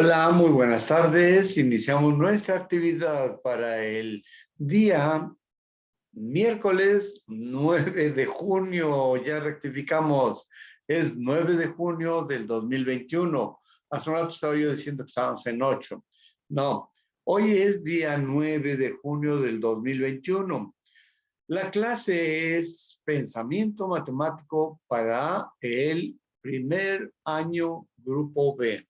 Hola, muy buenas tardes. Iniciamos nuestra actividad para el día miércoles 9 de junio. Ya rectificamos, es 9 de junio del 2021. Hace un rato estaba yo diciendo que estábamos en 8. No, hoy es día 9 de junio del 2021. La clase es Pensamiento Matemático para el primer año Grupo B.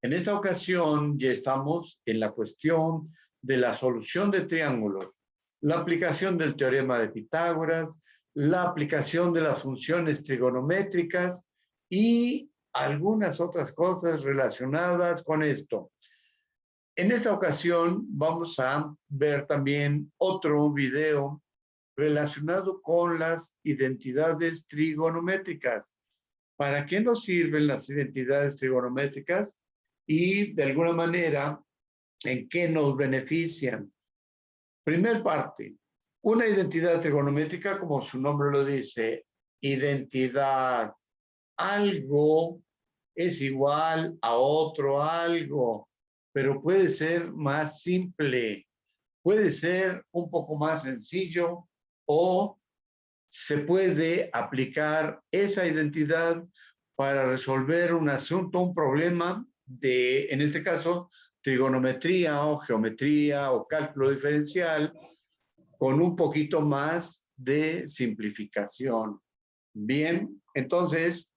En esta ocasión ya estamos en la cuestión de la solución de triángulos, la aplicación del teorema de Pitágoras, la aplicación de las funciones trigonométricas y algunas otras cosas relacionadas con esto. En esta ocasión vamos a ver también otro video relacionado con las identidades trigonométricas. ¿Para qué nos sirven las identidades trigonométricas? Y de alguna manera, ¿en qué nos benefician? Primer parte, una identidad trigonométrica, como su nombre lo dice, identidad, algo es igual a otro algo, pero puede ser más simple, puede ser un poco más sencillo o se puede aplicar esa identidad para resolver un asunto, un problema de, en este caso, trigonometría o geometría o cálculo diferencial con un poquito más de simplificación. Bien, entonces,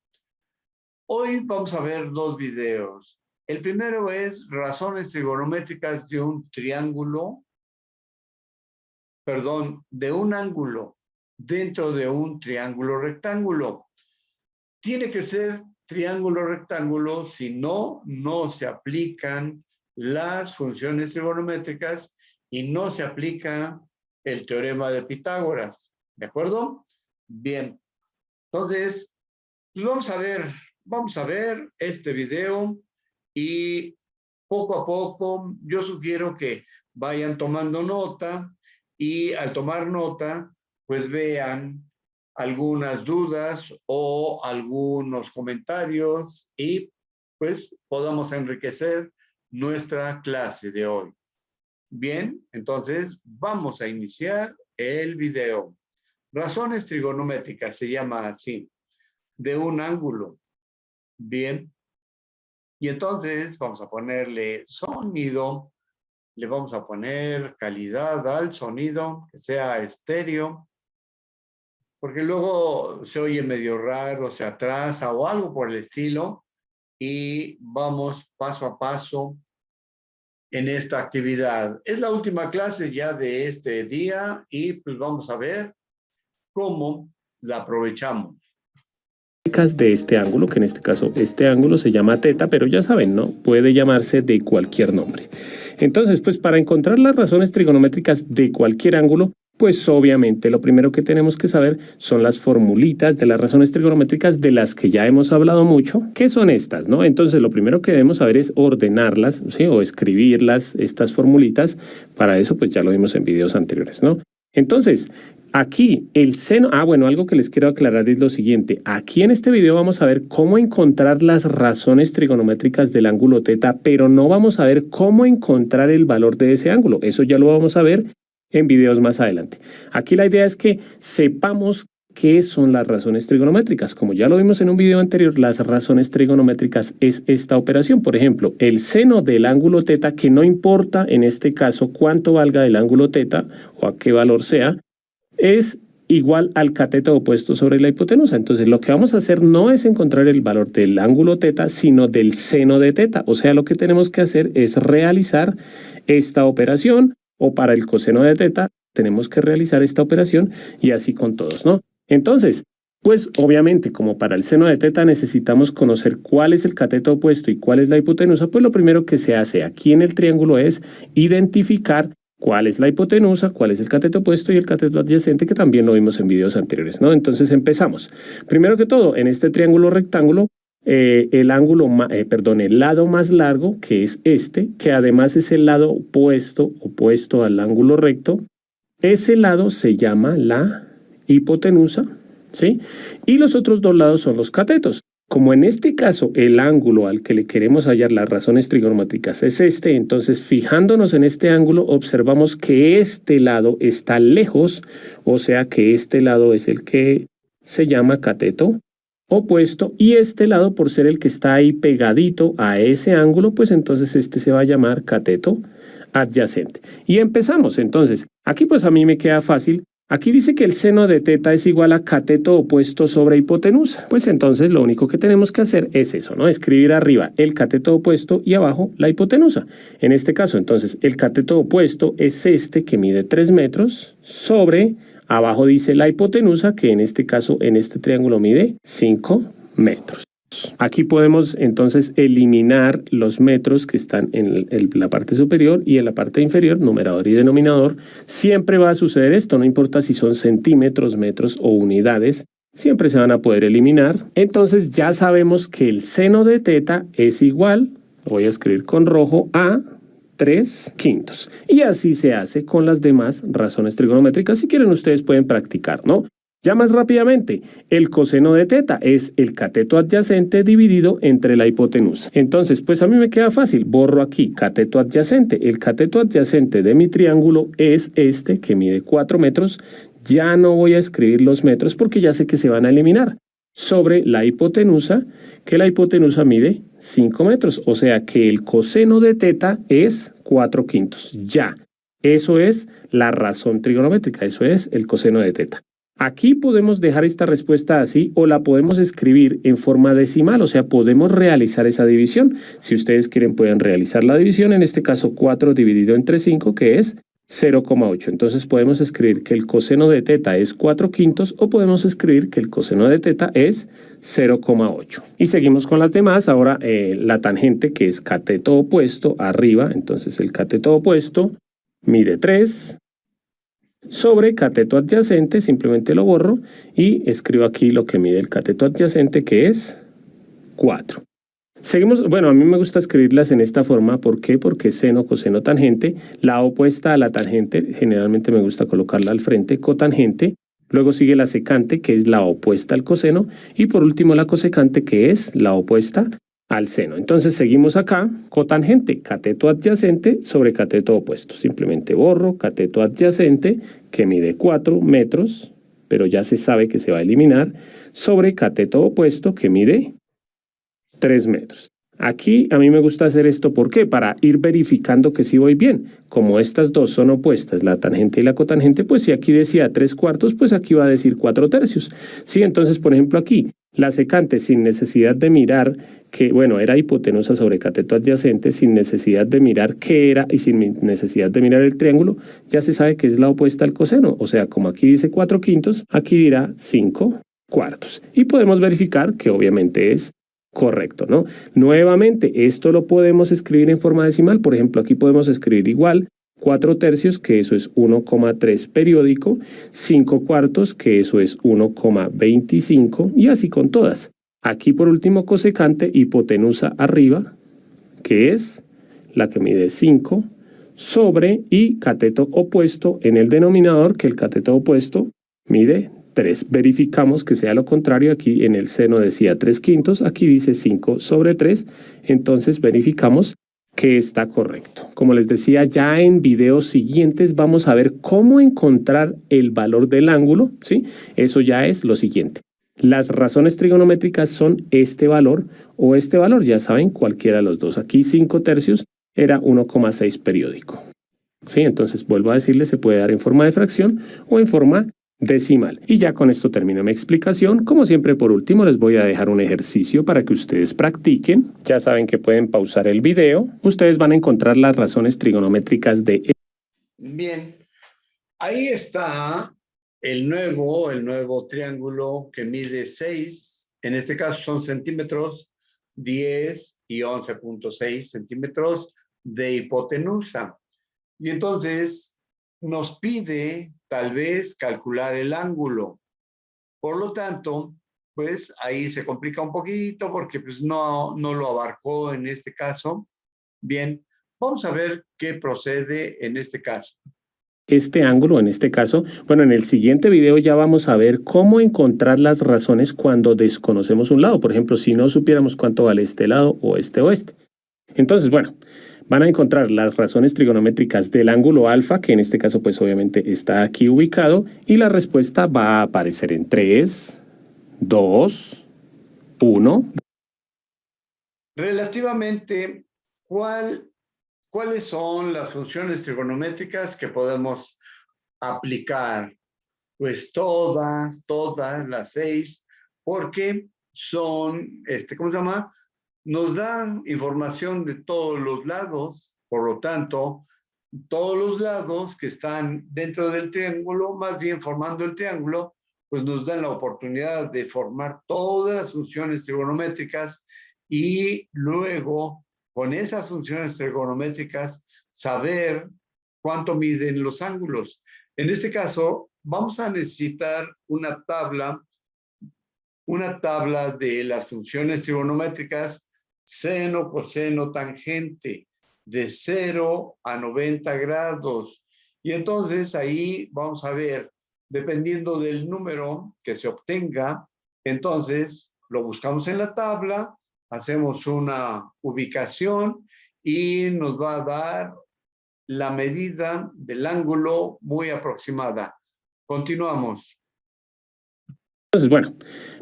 hoy vamos a ver dos videos. El primero es razones trigonométricas de un triángulo, perdón, de un ángulo dentro de un triángulo rectángulo. Tiene que ser triángulo rectángulo, si no, no se aplican las funciones trigonométricas y no se aplica el teorema de Pitágoras. ¿De acuerdo? Bien. Entonces, pues vamos a ver este video y poco a poco yo sugiero que vayan tomando nota y al tomar nota, pues vean algunas dudas o algunos comentarios y pues podamos enriquecer nuestra clase de hoy. Bien, entonces vamos a iniciar el video. Razones trigonométricas se llama así, de un ángulo. Bien, y entonces vamos a ponerle sonido, le vamos a poner calidad al sonido, que sea estéreo, porque luego se oye medio raro, se atrasa o algo por el estilo, y vamos paso a paso en esta actividad. Es la última clase ya de este día y pues vamos a ver cómo la aprovechamos. De este ángulo, que en este caso este ángulo se llama teta, pero ya saben, ¿no? Puede llamarse de cualquier nombre. Entonces, pues para encontrar las razones trigonométricas de cualquier ángulo, pues obviamente lo primero que tenemos que saber son las formulitas de las razones trigonométricas de las que ya hemos hablado mucho. ¿Qué son estas, no? Entonces, lo primero que debemos saber es ordenarlas, ¿sí? O escribirlas, estas formulitas. Para eso, pues ya lo vimos en videos anteriores, ¿no? Entonces, aquí el seno, bueno, algo que les quiero aclarar es lo siguiente. Aquí en este video vamos a ver cómo encontrar las razones trigonométricas del ángulo teta, pero no vamos a ver cómo encontrar el valor de ese ángulo. Eso ya lo vamos a ver en videos más adelante. Aquí la idea es que sepamos qué son las razones trigonométricas. Como ya lo vimos en un video anterior, las razones trigonométricas es esta operación. Por ejemplo, el seno del ángulo teta, que no importa en este caso cuánto valga el ángulo teta o a qué valor sea, es igual al cateto opuesto sobre la hipotenusa. Entonces, lo que vamos a hacer no es encontrar el valor del ángulo teta, sino del seno de teta. O sea, lo que tenemos que hacer es realizar esta operación, o para el coseno de teta tenemos que realizar esta operación y así con todos, ¿no? Entonces, pues obviamente como para el seno de teta necesitamos conocer cuál es el cateto opuesto y cuál es la hipotenusa, pues lo primero que se hace aquí en el triángulo es identificar cuál es la hipotenusa, cuál es el cateto opuesto y el cateto adyacente, que también lo vimos en videos anteriores, ¿no? Entonces empezamos. Primero que todo, en este triángulo rectángulo, el lado más largo, que es este, que además es el lado opuesto al ángulo recto, ese lado se llama la hipotenusa, ¿sí? Y los otros dos lados son los catetos. Como en este caso el ángulo al que le queremos hallar las razones trigonométricas es este, entonces fijándonos en este ángulo observamos que este lado está lejos, o sea que este lado es el que se llama cateto opuesto y este lado por ser el que está ahí pegadito a ese ángulo, pues entonces este se va a llamar cateto adyacente. Y empezamos entonces. Aquí pues a mí me queda fácil. Aquí dice que el seno de teta es igual a cateto opuesto sobre hipotenusa. Pues entonces lo único que tenemos que hacer es eso, ¿no? Escribir arriba el cateto opuesto y abajo la hipotenusa. En este caso, entonces, el cateto opuesto es este que mide 3 metros sobre, abajo dice la hipotenusa, que en este caso, en este triángulo mide 5 metros. Aquí podemos entonces eliminar los metros que están en la parte superior y en la parte inferior, numerador y denominador. Siempre va a suceder esto, no importa si son centímetros, metros o unidades, siempre se van a poder eliminar. Entonces ya sabemos que el seno de teta es igual, voy a escribir con rojo, a 3/5. Y así se hace con las demás razones trigonométricas. Si quieren ustedes pueden practicar, ¿no? Ya más rápidamente, el coseno de teta es el cateto adyacente dividido entre la hipotenusa. Entonces, pues a mí me queda fácil, borro aquí cateto adyacente. El cateto adyacente de mi triángulo es este que mide 4 metros. Ya no voy a escribir los metros porque ya sé que se van a eliminar. Sobre la hipotenusa, que la hipotenusa mide 5 metros. O sea que el coseno de teta es 4/5. Ya, eso es la razón trigonométrica, eso es el coseno de teta. Aquí podemos dejar esta respuesta así o la podemos escribir en forma decimal, o sea, podemos realizar esa división. Si ustedes quieren pueden realizar la división, en este caso 4 dividido entre 5, que es 0,8. Entonces podemos escribir que el coseno de teta es 4/5 o podemos escribir que el coseno de teta es 0,8. Y seguimos con las demás. Ahora la tangente, que es cateto opuesto arriba, entonces el cateto opuesto mide 3 sobre cateto adyacente, simplemente lo borro y escribo aquí lo que mide el cateto adyacente, que es 4. Seguimos, bueno, a mí me gusta escribirlas en esta forma. ¿Por qué? Porque seno, coseno, tangente. La opuesta a la tangente, generalmente me gusta colocarla al frente, cotangente. Luego sigue la secante, que es la opuesta al coseno. Y por último la cosecante, que es la opuesta al seno. Entonces seguimos acá, cotangente, cateto adyacente sobre cateto opuesto. Simplemente borro cateto adyacente, que mide 4 metros, pero ya se sabe que se va a eliminar, sobre cateto opuesto, que mide 3 metros. Aquí a mí me gusta hacer esto, ¿por qué? Para ir verificando que sí voy bien. Como estas dos son opuestas, la tangente y la cotangente, pues si aquí decía 3/4, pues aquí va a decir 4/3. Sí, entonces, por ejemplo, aquí, la secante, sin necesidad de mirar que, bueno, era hipotenusa sobre cateto adyacente, sin necesidad de mirar qué era y sin necesidad de mirar el triángulo, ya se sabe que es la opuesta al coseno. O sea, como aquí dice 4/5, aquí dirá 5/4. Y podemos verificar que obviamente es correcto, ¿no? Nuevamente, esto lo podemos escribir en forma decimal. Por ejemplo, aquí podemos escribir igual 4/3, que eso es 1,3 periódico, 5/4, que eso es 1,25, y así con todas. Aquí por último cosecante, hipotenusa arriba, que es la que mide 5, sobre y cateto opuesto en el denominador, que el cateto opuesto mide 3. Verificamos que sea lo contrario. Aquí en el seno decía 3/5, aquí dice 5/3. Entonces verificamos que está correcto. Como les decía, ya en videos siguientes vamos a ver cómo encontrar el valor del ángulo, ¿sí? Eso ya es lo siguiente. Las razones trigonométricas son este valor o este valor, ya saben, cualquiera de los dos. Aquí 5/3 era 1,6 periódico. ¿Sí? Entonces vuelvo a decirles, se puede dar en forma de fracción o en forma decimal. Y ya con esto termino mi explicación. Como siempre, por último, les voy a dejar un ejercicio para que ustedes practiquen. Ya saben que pueden pausar el video. Ustedes van a encontrar las razones trigonométricas de... Bien, ahí está el nuevo triángulo que mide 6, en este caso son centímetros, 10 y 11,6 centímetros de hipotenusa. Y entonces nos pide tal vez calcular el ángulo. Por lo tanto, pues ahí se complica un poquito porque pues no lo abarcó en este caso. Bien, vamos a ver qué procede en este caso. este ángulo en este caso. Bueno, en el siguiente video ya vamos a ver cómo encontrar las razones cuando desconocemos un lado. Por ejemplo, si no supiéramos cuánto vale este lado o este o este. Entonces, bueno, van a encontrar las razones trigonométricas del ángulo alfa, que en este caso pues obviamente está aquí ubicado, y la respuesta va a aparecer en 3, 2, 1. Relativamente, ¿cuáles son las funciones trigonométricas que podemos aplicar? Pues todas las 6, porque son, ¿cómo se llama? Nos dan información de todos los lados, por lo tanto, todos los lados que están dentro del triángulo, más bien formando el triángulo, pues nos dan la oportunidad de formar todas las funciones trigonométricas y luego, con esas funciones trigonométricas, saber cuánto miden los ángulos. En este caso, vamos a necesitar una tabla de las funciones trigonométricas seno, coseno, tangente, de 0 a 90 grados. Y entonces ahí vamos a ver, dependiendo del número que se obtenga, entonces lo buscamos en la tabla, hacemos una ubicación y nos va a dar la medida del ángulo muy aproximada. Continuamos. Entonces, bueno,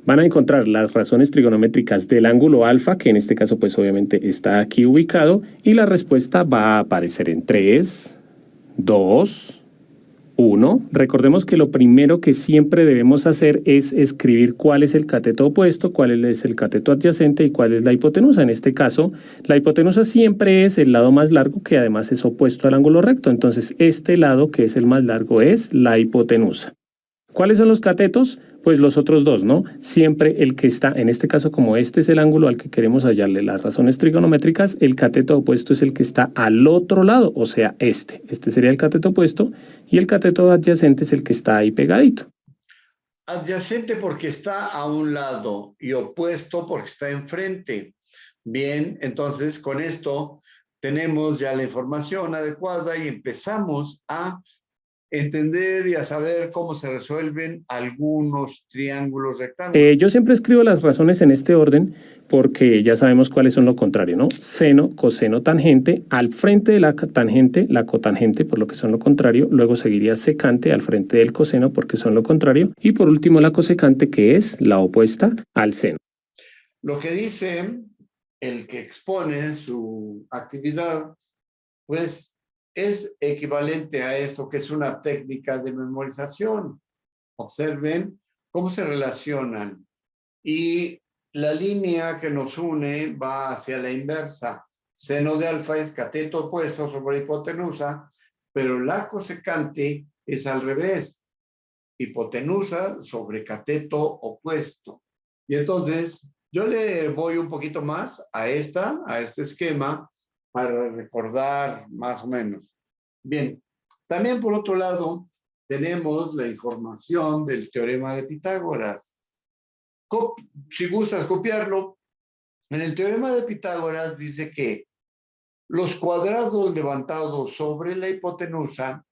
van a encontrar las razones trigonométricas del ángulo alfa, que en este caso pues obviamente está aquí ubicado, y la respuesta va a aparecer en 3, 2, 1. Recordemos que lo primero que siempre debemos hacer es escribir cuál es el cateto opuesto, cuál es el cateto adyacente y cuál es la hipotenusa. En este caso, la hipotenusa siempre es el lado más largo, que además es opuesto al ángulo recto. Entonces, este lado que es el más largo es la hipotenusa. ¿Cuáles son los catetos? Pues los otros dos, ¿no? Siempre el que está, en este caso, como este es el ángulo al que queremos hallarle las razones trigonométricas, el cateto opuesto es el que está al otro lado, o sea, este. Este sería el cateto opuesto y el cateto adyacente es el que está ahí pegadito. Adyacente porque está a un lado y opuesto porque está enfrente. Bien, entonces con esto tenemos ya la información adecuada y empezamos a entender y a saber cómo se resuelven algunos triángulos rectángulos. Yo siempre escribo las razones en este orden porque ya sabemos cuáles son lo contrario, ¿no? Seno, coseno, tangente, al frente de la tangente, la cotangente, por lo que son lo contrario, luego seguiría secante al frente del coseno porque son lo contrario, y por último la cosecante, que es la opuesta al seno. Lo que dice el que expone su actividad, pues es equivalente a esto, que es una técnica de memorización. Observen cómo se relacionan. Y la línea que nos une va hacia la inversa. Seno de alfa es cateto opuesto sobre hipotenusa, pero la cosecante es al revés. Hipotenusa sobre cateto opuesto. Y entonces yo le voy un poquito más a este esquema para recordar más o menos. Bien, también por otro lado tenemos la información del teorema de Pitágoras. Si gustas copiarlo, en el teorema de Pitágoras dice que los cuadrados levantados sobre la hipotenusa,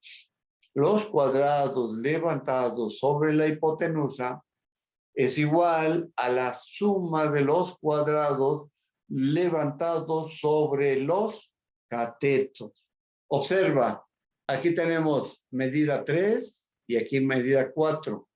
es igual a la suma de los cuadrados levantados sobre los catetos. Observa, aquí tenemos medida 3 y aquí medida 4.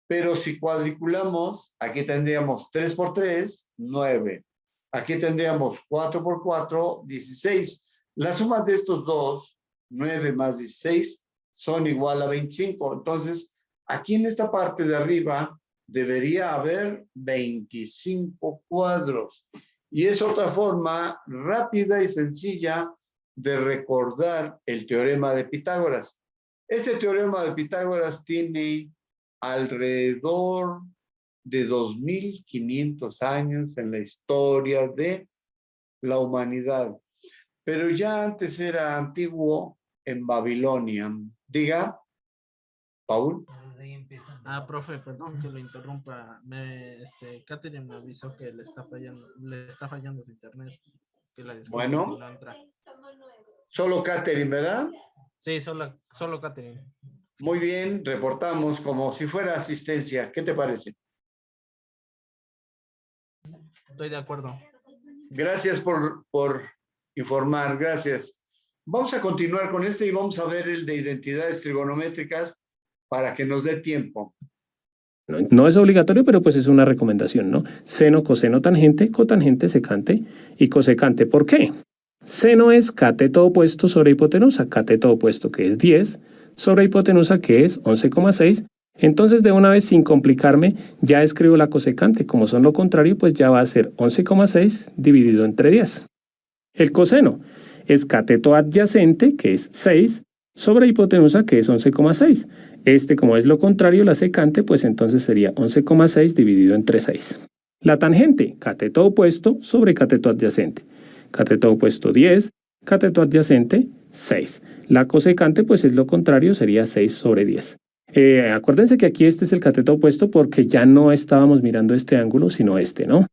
Pero si cuadriculamos, aquí tendríamos 3 por 3, 9. Aquí tendríamos 4 por 4, 16. La suma de estos dos, 9 más 16, son igual a 25. Entonces, aquí en esta parte de arriba debería haber 25 cuadros. Y es otra forma rápida y sencilla de recordar el teorema de Pitágoras. Este teorema de Pitágoras tiene alrededor de 2500 años en la historia de la humanidad. Pero ya antes era antiguo en Babilonia. Diga, Paul. Profe, perdón que lo interrumpa. Catherine me avisó que le está fallando su internet. Que la descargue si Bueno, no entra. solo Catherine, ¿verdad? Sí, solo Catherine. Muy bien, reportamos como si fuera asistencia. ¿Qué te parece? Estoy de acuerdo. Gracias por informar, gracias. Vamos a continuar con este y vamos a ver el de identidades trigonométricas para que nos dé tiempo. No es obligatorio, pero pues es una recomendación, ¿no? Seno, coseno, tangente, cotangente, secante y cosecante. ¿Por qué? Seno es cateto opuesto sobre hipotenusa, cateto opuesto que es 10, sobre hipotenusa que es 11,6. Entonces, de una vez, sin complicarme, ya escribo la cosecante. Como son lo contrario, pues ya va a ser 11,6 dividido entre 10. El coseno es cateto adyacente, que es 6, sobre hipotenusa, que es 11,6. Como es lo contrario, la secante, pues entonces sería 11,6 dividido entre 6. La tangente, cateto opuesto sobre cateto adyacente. Cateto opuesto 10, cateto adyacente 6. La cosecante, pues es lo contrario, sería 6 sobre 10. Acuérdense que aquí este es el cateto opuesto porque ya no estábamos mirando este ángulo, sino ¿no?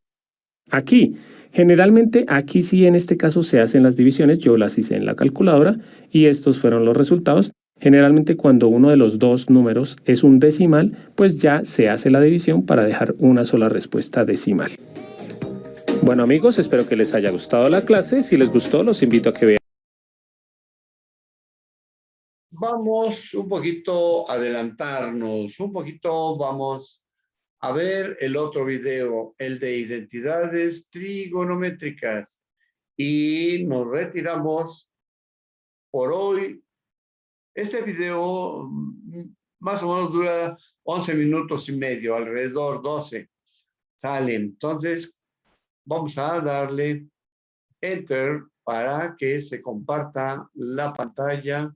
Aquí, generalmente aquí sí en este caso se hacen las divisiones, yo las hice en la calculadora y estos fueron los resultados. Generalmente cuando uno de los dos números es un decimal, pues ya se hace la división para dejar una sola respuesta decimal. Bueno amigos, espero que les haya gustado la clase. Si les gustó, los invito a que vean. Vamos un poquito a adelantarnos, un poquito vamos a ver el otro video, el de identidades trigonométricas. Y nos retiramos por hoy. Este video más o menos dura 11 minutos y medio, alrededor 12. Sale, entonces vamos a darle Enter para que se comparta la pantalla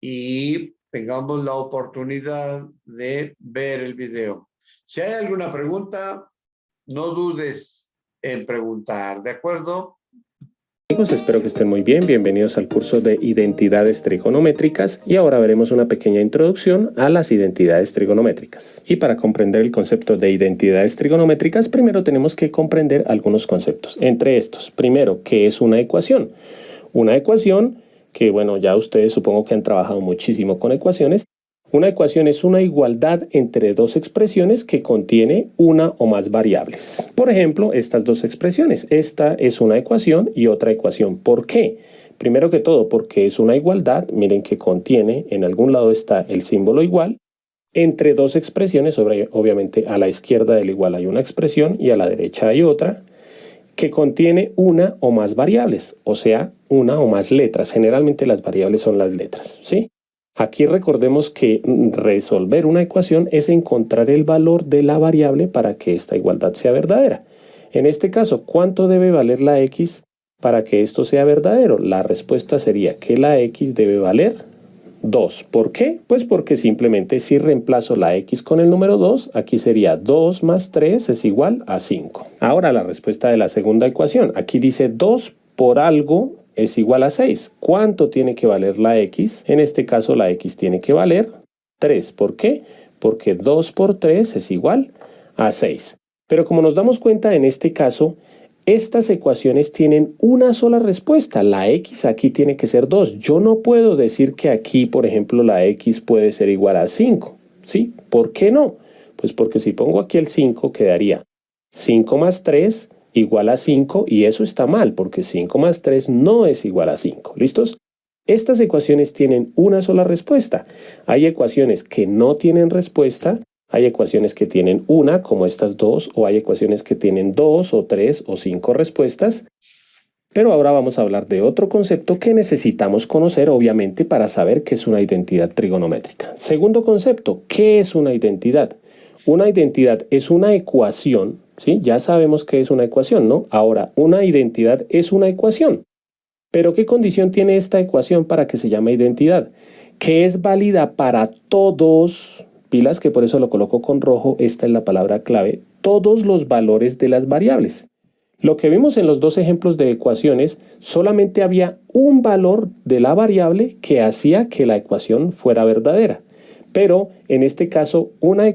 y tengamos la oportunidad de ver el video. Si hay alguna pregunta, no dudes en preguntar, ¿de acuerdo? Amigos, espero que estén muy bien. Bienvenidos al curso de identidades trigonométricas y ahora veremos una pequeña introducción a las identidades trigonométricas. Y para comprender el concepto de identidades trigonométricas, primero tenemos que comprender algunos conceptos. Entre estos, primero, ¿qué es una ecuación? Una ecuación que, bueno, ya ustedes supongo que han trabajado muchísimo con ecuaciones. Una ecuación es una igualdad entre dos expresiones que contiene una o más variables. Por ejemplo, estas dos expresiones. Esta es una ecuación y otra ecuación. ¿Por qué? Primero que todo, porque es una igualdad. Miren que contiene, en algún lado está el símbolo igual, entre dos expresiones. Obviamente a la izquierda del igual hay una expresión y a la derecha hay otra, que contiene una o más variables, o sea, una o más letras. Generalmente las variables son las letras, ¿sí? Aquí recordemos que resolver una ecuación es encontrar el valor de la variable para que esta igualdad sea verdadera. En este caso, ¿cuánto debe valer la x para que esto sea verdadero? La respuesta sería que la x debe valer 2. ¿Por qué? Pues porque simplemente si reemplazo la x con el número 2, aquí sería 2 más 3 es igual a 5. Ahora la respuesta de la segunda ecuación. Aquí dice 2 por algo es igual a 6. ¿Cuánto tiene que valer la x? En este caso la x tiene que valer 3. ¿Por qué? Porque 2 por 3 es igual a 6. Pero como nos damos cuenta en este caso, estas ecuaciones tienen una sola respuesta. La x aquí tiene que ser 2. Yo no puedo decir que aquí, por ejemplo, la x puede ser igual a 5. ¿Sí? ¿Por qué no? Pues porque si pongo aquí el 5 quedaría 5 más 3 igual a 5 y eso está mal porque 5 más 3 no es igual a 5. ¿Listos? Estas ecuaciones tienen una sola respuesta. Hay ecuaciones que no tienen respuesta. Hay ecuaciones que tienen una, como estas dos, o hay ecuaciones que tienen 2 o 3 o 5 respuestas. Pero ahora vamos a hablar de otro concepto que necesitamos conocer, obviamente, para saber qué es una identidad trigonométrica. Segundo concepto, ¿qué es una identidad? Una identidad es una ecuación, ¿sí? Ya sabemos qué es una ecuación, ¿no? Ahora, una identidad es una ecuación. ¿Pero qué condición tiene esta ecuación para que se llame identidad? Que es válida para todos, pilas que por eso lo coloco con rojo, esta es la palabra clave, todos los valores de las variables. Lo que vimos en los dos ejemplos de ecuaciones, solamente había un valor de la variable que hacía que la ecuación fuera verdadera. Pero en este caso, una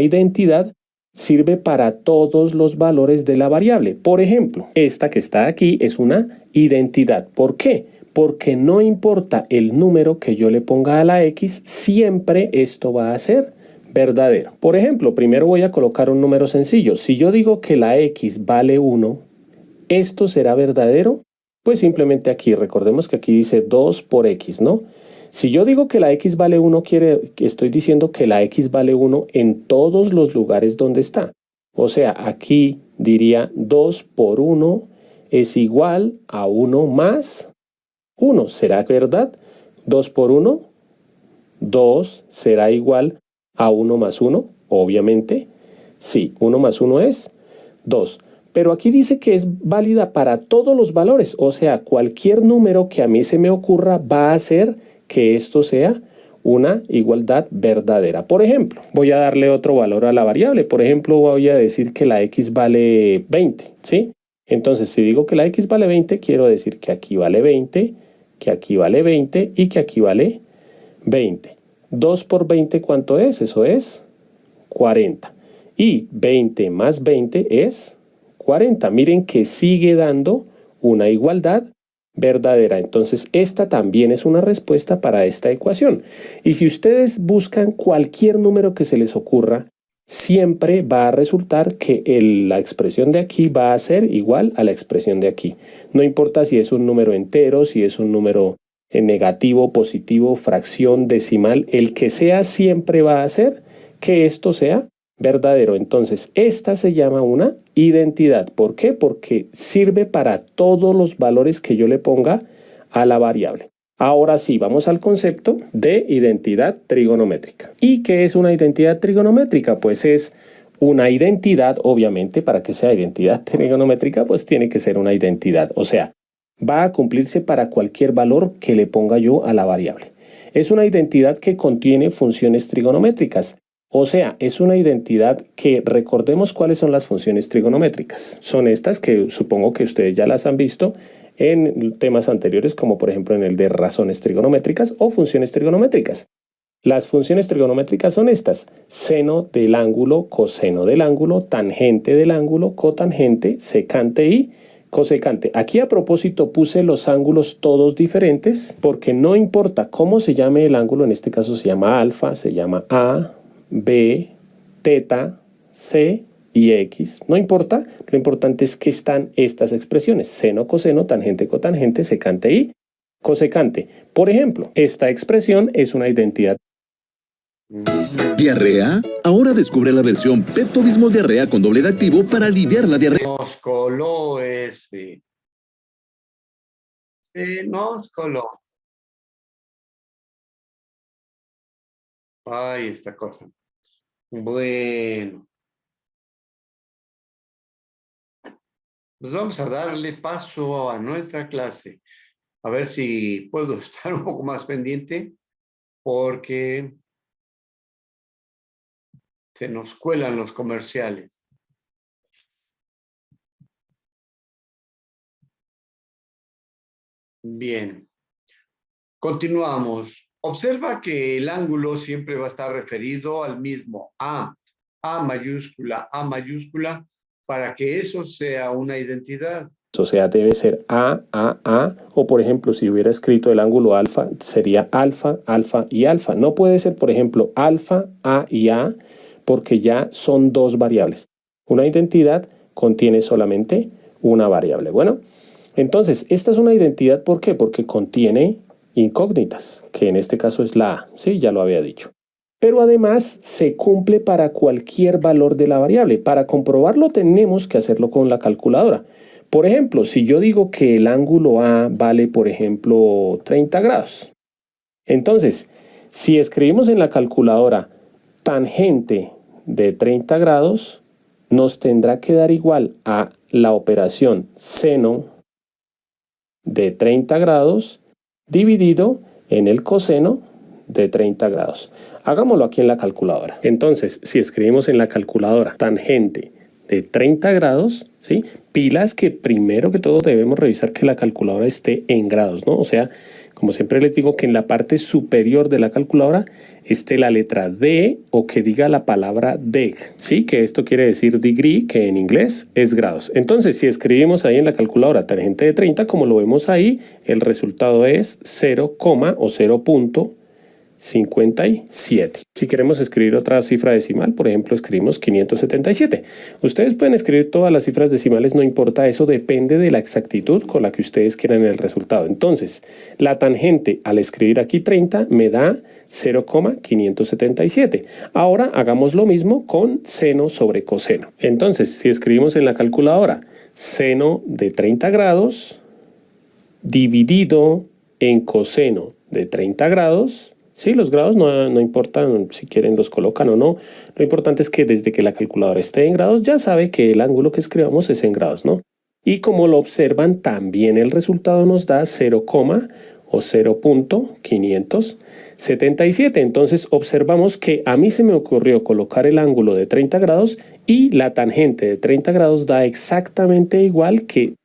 identidad sirve para todos los valores de la variable. Por ejemplo, esta que está aquí es una identidad. ¿Por qué? Porque no importa el número que yo le ponga a la x, siempre esto va a ser verdadero. Por ejemplo, primero voy a colocar un número sencillo. Si yo digo que la x vale 1, ¿esto será verdadero? Pues simplemente aquí, recordemos que aquí dice 2 por x, ¿no? Si yo digo que la x vale 1, estoy diciendo que la x vale 1 en todos los lugares donde está. O sea, aquí diría 2 por 1 es igual a 1 más 1. ¿Será verdad? 2 por 1, 2 será igual a 1 más 1, obviamente. Sí, 1 más 1 es 2. Pero aquí dice que es válida para todos los valores. O sea, cualquier número que a mí se me ocurra va a hacer que esto sea una igualdad verdadera. Por ejemplo, voy a darle otro valor a la variable. Por ejemplo, voy a decir que la x vale 20, ¿sí? Entonces, si digo que la x vale 20, quiero decir que aquí vale 20, que aquí vale 20 y que aquí vale 20. 2 por 20, ¿cuánto es? Eso es 40. Y 20 más 20 es 40. Miren que sigue dando una igualdad verdadera. Entonces, esta también es una respuesta para esta ecuación. Y si ustedes buscan cualquier número que se les ocurra, siempre va a resultar que la expresión de aquí va a ser igual a la expresión de aquí. No importa si es un número entero, si es un número negativo, positivo, fracción, decimal, el que sea siempre va a hacer que esto sea verdadero. Entonces, esta se llama una identidad. ¿Por qué? Porque sirve para todos los valores que yo le ponga a la variable. Ahora sí, vamos al concepto de identidad trigonométrica. ¿Y qué es una identidad trigonométrica? Pues es una identidad, obviamente, para que sea identidad trigonométrica, pues tiene que ser una identidad. O sea, va a cumplirse para cualquier valor que le ponga yo a la variable. Es una identidad que contiene funciones trigonométricas. O sea, es una identidad que recordemos cuáles son las funciones trigonométricas. Son estas que supongo que ustedes ya las han visto en temas anteriores, como por ejemplo en el de razones trigonométricas o funciones trigonométricas. Las funciones trigonométricas son estas: seno del ángulo, coseno del ángulo, tangente del ángulo, cotangente, secante y cosecante. Aquí a propósito puse los ángulos todos diferentes porque no importa cómo se llame el ángulo, en este caso se llama alfa, se llama A, B, teta, C y X. No importa, lo importante es que están estas expresiones: seno, coseno, tangente, cotangente, secante y cosecante. Por ejemplo, esta expresión es una identidad. ¿Diarrea? Ahora descubre la versión Pepto-Bismol Diarrea con doble de activo para aliviar la diarrea. Nos coló ese. Se nos coló. Ay, esta cosa. Bueno. Pues vamos a darle paso a nuestra clase. A ver si puedo estar un poco más pendiente, porque se nos cuelan los comerciales. Bien. Continuamos. Observa que el ángulo siempre va a estar referido al mismo A mayúscula, para que eso sea una identidad. O sea, debe ser A, o por ejemplo, si hubiera escrito el ángulo alfa, sería alfa, alfa y alfa. No puede ser, por ejemplo, alfa, A y A, porque ya son dos variables. Una identidad contiene solamente una variable. Bueno, entonces, esta es una identidad, ¿por qué? Porque contiene incógnitas, que en este caso es la A, sí, ya lo había dicho. Pero además se cumple para cualquier valor de la variable. Para comprobarlo tenemos que hacerlo con la calculadora. Por ejemplo, si yo digo que el ángulo A vale, por ejemplo, 30 grados. Entonces, si escribimos en la calculadora tangente de 30 grados, nos tendrá que dar igual a la operación seno de 30 grados dividido en el coseno de 30 grados. Hagámoslo aquí en la calculadora. Entonces, si escribimos en la calculadora tangente de 30 grados, ¿sí? Pilas que primero que todo debemos revisar que la calculadora esté en grados, ¿no? O sea, como siempre les digo, que en la parte superior de la calculadora esté la letra D o que diga la palabra deg, ¿sí? Que esto quiere decir degree, que en inglés es grados. Entonces, si escribimos ahí en la calculadora tangente de 30, como lo vemos ahí, el resultado es 0, o 0.57. Si queremos escribir otra cifra decimal, por ejemplo, escribimos 577. Ustedes pueden escribir todas las cifras decimales, no importa, eso depende de la exactitud con la que ustedes quieran el resultado. Entonces, la tangente al escribir aquí 30 me da 0,577. Ahora hagamos lo mismo con seno sobre coseno. Entonces, si escribimos en la calculadora seno de 30 grados dividido en coseno de 30 grados, sí, los grados no importan si quieren los colocan o no. Lo importante es que desde que la calculadora esté en grados ya sabe que el ángulo que escribamos es en grados, ¿no? Y como lo observan, también el resultado nos da 0, o 0.577. Entonces observamos que a mí se me ocurrió colocar el ángulo de 30 grados y la tangente de 30 grados da exactamente igual que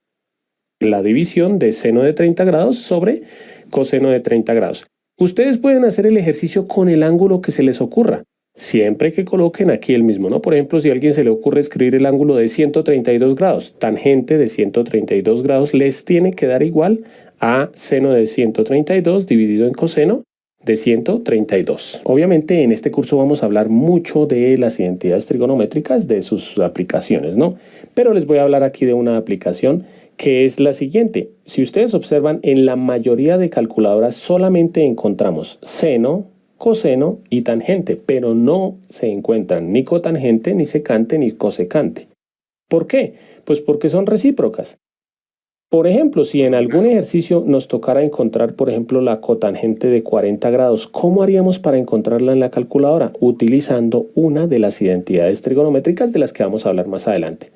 la división de seno de 30 grados sobre coseno de 30 grados. Ustedes pueden hacer el ejercicio con el ángulo que se les ocurra, siempre que coloquen aquí el mismo, ¿no? Por ejemplo, si a alguien se le ocurre escribir el ángulo de 132 grados, tangente de 132 grados les tiene que dar igual a seno de 132 dividido en coseno de 132. Obviamente en este curso vamos a hablar mucho de las identidades trigonométricas, de sus aplicaciones, ¿no? Pero les voy a hablar aquí de una aplicación que es la siguiente. Si ustedes observan, en la mayoría de calculadoras solamente encontramos seno, coseno y tangente, pero no se encuentran ni cotangente, ni secante, ni cosecante. ¿Por qué? Pues porque son recíprocas. Por ejemplo, si en algún ejercicio nos tocara encontrar, por ejemplo, la cotangente de 40 grados, ¿cómo haríamos para encontrarla en la calculadora? Utilizando una de las identidades trigonométricas de las que vamos a hablar más adelante.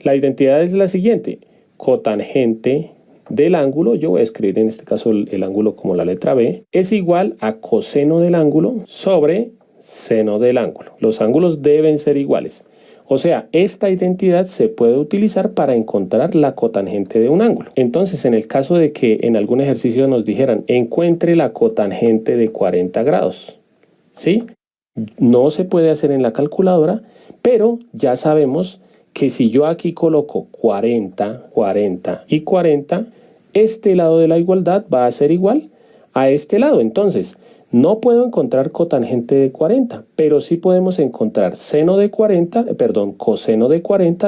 La identidad es la siguiente: cotangente del ángulo, yo voy a escribir en este caso el ángulo como la letra B, es igual a coseno del ángulo sobre seno del ángulo. Los ángulos deben ser iguales. O sea, esta identidad se puede utilizar para encontrar la cotangente de un ángulo. Entonces, en el caso de que en algún ejercicio nos dijeran, encuentre la cotangente de 40 grados, ¿sí? No se puede hacer en la calculadora, pero ya sabemos que si yo aquí coloco 40, 40 y 40, este lado de la igualdad va a ser igual a este lado. Entonces, no puedo encontrar cotangente de 40, pero sí podemos encontrar coseno de 40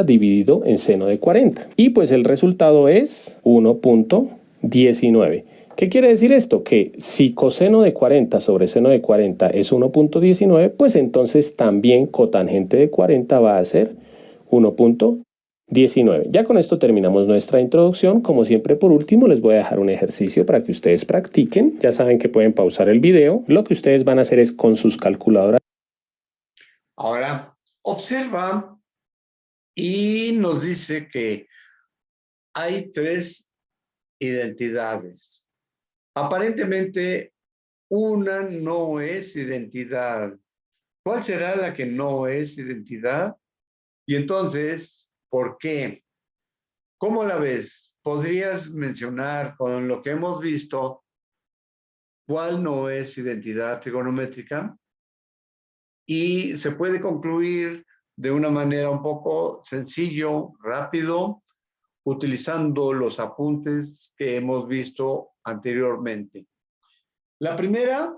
dividido en seno de 40. Y pues el resultado es 1.19. ¿Qué quiere decir esto? Que si coseno de 40 sobre seno de 40 es 1.19, pues entonces también cotangente de 40 va a ser 1.19. Ya con esto terminamos nuestra introducción. Como siempre, por último, les voy a dejar un ejercicio para que ustedes practiquen. Ya saben que pueden pausar el video. Lo que ustedes van a hacer es con sus calculadoras. Ahora, observa y nos dice que hay 3 identidades. Aparentemente, una no es identidad. ¿Cuál será la que no es identidad? Y entonces, ¿por qué? ¿Cómo la ves? ¿Podrías mencionar con lo que hemos visto cuál no es identidad trigonométrica? Y se puede concluir de una manera un poco sencillo, rápido, utilizando los apuntes que hemos visto anteriormente. La primera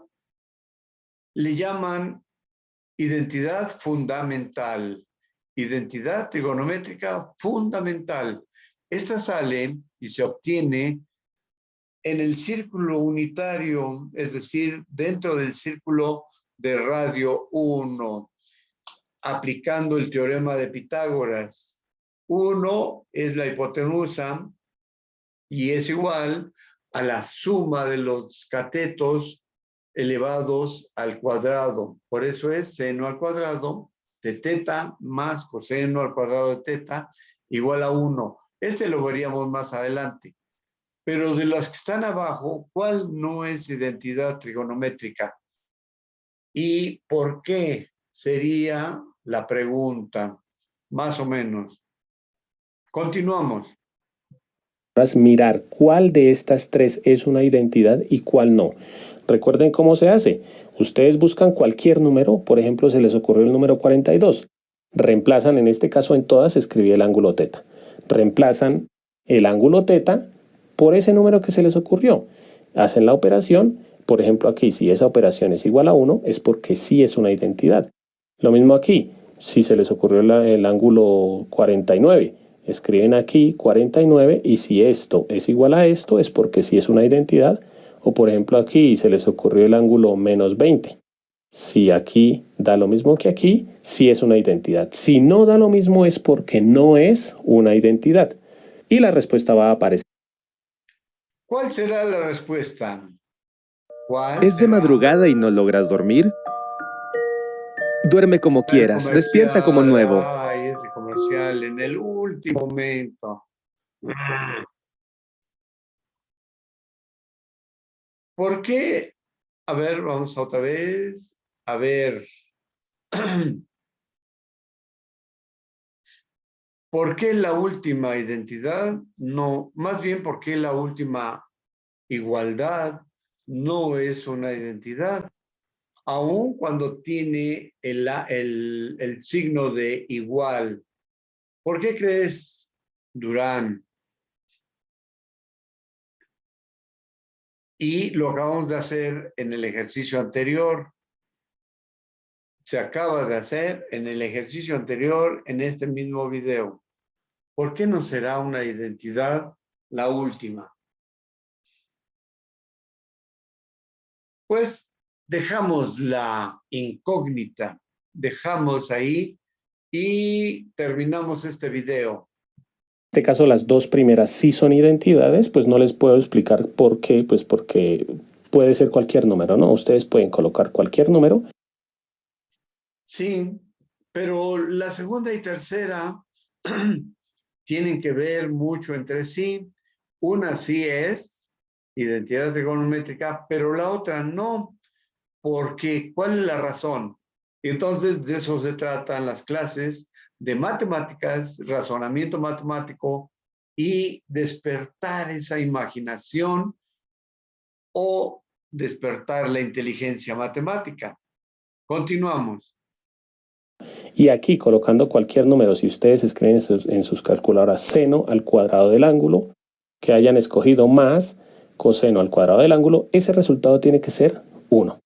le llaman identidad fundamental. Identidad trigonométrica fundamental. Esta sale y se obtiene en el círculo unitario, es decir, dentro del círculo de radio 1, aplicando el teorema de Pitágoras. 1 es la hipotenusa y es igual a la suma de los catetos elevados al cuadrado. Por eso es seno al cuadrado de teta más coseno al cuadrado de teta igual a 1. Este lo veríamos más adelante. Pero de las que están abajo, ¿cuál no es identidad trigonométrica? ¿Y por qué? Sería la pregunta, más o menos. Continuamos. mirar cuál de estas tres es una identidad y cuál no. Recuerden cómo se hace. Ustedes buscan cualquier número, por ejemplo, se les ocurrió el número 42. Reemplazan, en este caso en todas, escribí el ángulo teta. Reemplazan el ángulo teta por ese número que se les ocurrió. Hacen la operación, por ejemplo aquí, si esa operación es igual a 1, es porque sí es una identidad. Lo mismo aquí, si se les ocurrió el ángulo 49, escriben aquí 49 y si esto es igual a esto es porque sí es una identidad. O por ejemplo aquí se les ocurrió el ángulo menos 20. Si aquí da lo mismo que aquí, sí es una identidad. Si no da lo mismo es porque no es una identidad. Y la respuesta va a aparecer. ¿Cuál será la respuesta? ¿Cuál ¿Es de será? madrugada y no logras dormir? Duerme como quieras, despierta como nuevo. Ay, ese comercial en el último momento. ¿Por qué? A ver, vamos otra vez. A ver. ¿Por qué la última identidad? No, más bien, ¿por qué la última igualdad no es una identidad? Aun cuando tiene el signo de igual. ¿Por qué crees, Durán? Y lo acabamos de hacer en el ejercicio anterior. Se acaba de hacer en el ejercicio anterior, en este mismo video. ¿Por qué no será una identidad la última? Pues dejamos la incógnita, dejamos ahí y terminamos este video. En este caso las dos primeras sí son identidades, pues no les puedo explicar por qué, pues porque puede ser cualquier número, ¿no? Ustedes pueden colocar cualquier número. Sí, pero la segunda y tercera tienen que ver mucho entre sí. Una sí es identidad trigonométrica, pero la otra no. Porque, ¿cuál es la razón? Entonces, de eso se tratan las clases de matemáticas, razonamiento matemático y despertar esa imaginación o despertar la inteligencia matemática. Continuamos. Y aquí colocando cualquier número, si ustedes escriben en sus calculadoras seno al cuadrado del ángulo, que hayan escogido más coseno al cuadrado del ángulo, ese resultado tiene que ser 1.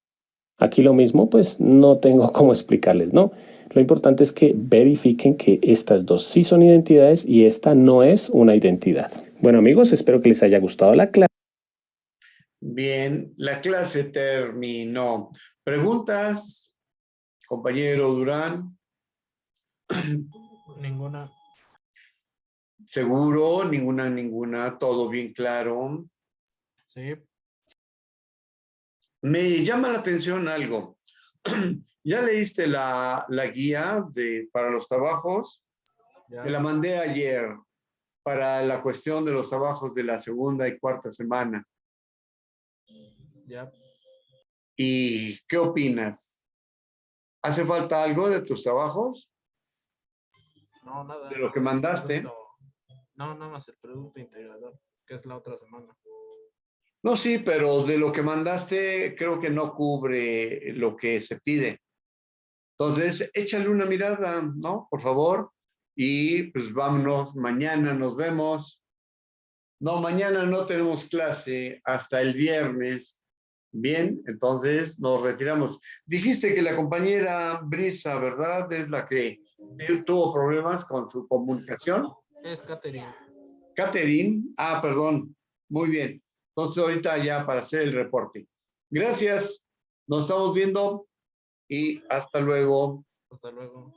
Aquí lo mismo, pues no tengo cómo explicarles, ¿no? Lo importante es que verifiquen que estas dos sí son identidades y esta no es una identidad. Bueno amigos, espero que les haya gustado la clase. Bien, la clase terminó. ¿Preguntas, compañero Durán? Ninguna. ¿Seguro? Ninguna. ¿Todo bien claro? Sí. Me llama la atención algo. ¿Ya leíste la guía para los trabajos? Ya. Te la mandé ayer para la cuestión de los trabajos de la segunda y cuarta semana. Ya. ¿Y qué opinas? ¿Hace falta algo de tus trabajos? No, nada. ¿De lo que más el mandaste? No, nada más el producto integrador, que es la otra semana. No, sí, pero de lo que mandaste creo que no cubre lo que se pide. Entonces, échale una mirada, ¿no? Por favor. Y pues vámonos, mañana nos vemos. No, mañana no tenemos clase hasta el viernes. Bien, entonces nos retiramos. Dijiste que la compañera Brisa, ¿verdad? Es la que tuvo problemas con su comunicación. Es Catherine. Catherine, perdón. Muy bien. Entonces ahorita ya para hacer el reporte. Gracias. Nos estamos viendo y hasta luego. Hasta luego.